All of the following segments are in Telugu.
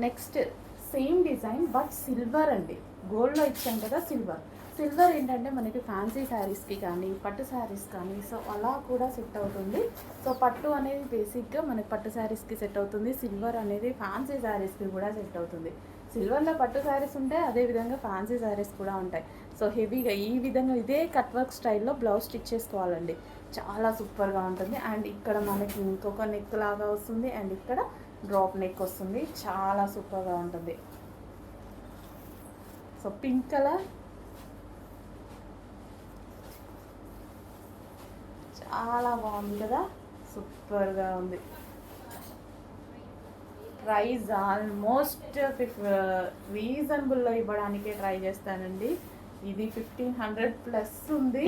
Next same design but silver అండి. గోల్డ్లో ఇచ్చాం కదా, సిల్వర్ ఏంటంటే మనకి ఫ్యాన్సీ శారీస్కి కానీ పట్టు శారీస్ కానీ సో అలా కూడా సెట్ అవుతుంది. సో పట్టు అనేది బేసిక్గా మనకి పట్టు శారీస్కి సెట్ అవుతుంది, సిల్వర్ అనేది ఫ్యాన్సీ శారీస్కి కూడా సెట్ అవుతుంది. సిల్వర్లో పట్టు శారీస్ ఉంటాయి, అదేవిధంగా ఫ్యాన్సీ శారీస్ కూడా ఉంటాయి. సో హెవీగా ఈ విధంగా ఇదే కట్ వర్క్ స్టైల్లో బ్లౌజ్ స్టిచ్ చేసుకోవాలండి, చాలా సూపర్గా ఉంటుంది. అండ్ ఇక్కడ మనకి ఇంకొక నెక్ లాగా వస్తుంది, అండ్ ఇక్కడ డ్రాప్ నెక్ వస్తుంది, చాలా సూపర్గా ఉంటుంది. సో పింక్ కలర్ చాలా బాగుంది కదా, సూపర్గా ఉంది. ప్రైస్ ఆల్మోస్ట్ రీజనబుల్లో ఇవ్వడానికే ట్రై చేస్తానండి. ఇది 1500 ప్లస్ ఉంది,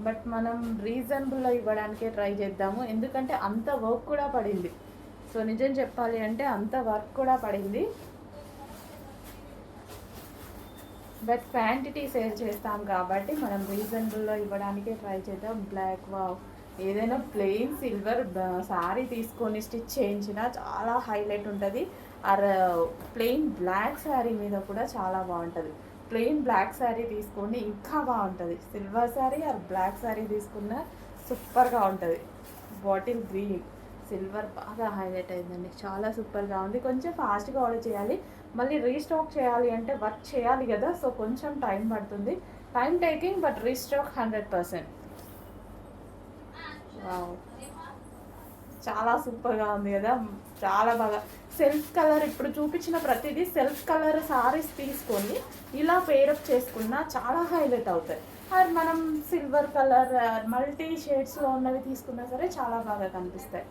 బట్ మనం రీజనబుల్లో ఇవ్వడానికే ట్రై చేద్దాము, ఎందుకంటే అంత వర్క్ కూడా పడింది. సో నిజం చెప్పాలి అంటే అంత వర్క్ కూడా పడింది, బట్ క్వాంటిటీ సేల్ చేస్తాం కాబట్టి మనం రీజనబుల్లో ఇవ్వడానికే ట్రై చేద్దాం. బ్లాక్ వావ్, ఏదైనా ప్లెయిన్ సిల్వర్ శారీ తీసుకొని స్టిచ్ చేయించినా చాలా హైలైట్ ఉంటుంది. ఆర్ ప్లెయిన్ బ్లాక్ శారీ మీద కూడా చాలా బాగుంటుంది. ప్లెయిన్ బ్లాక్ శారీ తీసుకొని ఇంకా బాగుంటుంది. Silver sari or black sari తీసుకున్న సూపర్గా ఉంటుంది. బాటిల్ గ్రీన్ సిల్వర్ బాగా హైలైట్ అయిందండి, చాలా సూపర్గా ఉంది. కొంచెం ఫాస్ట్గా ఆర్డర్ చేయాలి, మళ్ళీ రీస్టాక్ చేయాలి అంటే వర్క్ చేయాలి కదా, సో కొంచెం టైం పడుతుంది. Time taking but restock 100%. చాలా సూపర్గా ఉంది కదా, చాలా బాగా. సెల్ఫ్ కలర్ ఇప్పుడు చూపించిన ప్రతిదీ సెల్ఫ్ కలర్ సారీస్ తీసుకొని ఇలా పేరప్ చేసుకున్నా చాలా హైలైట్ అవుతాయి. అది మనం సిల్వర్ కలర్ మల్టీ షేడ్స్లో ఉన్నవి తీసుకున్నా సరే చాలా బాగా కనిపిస్తాయి.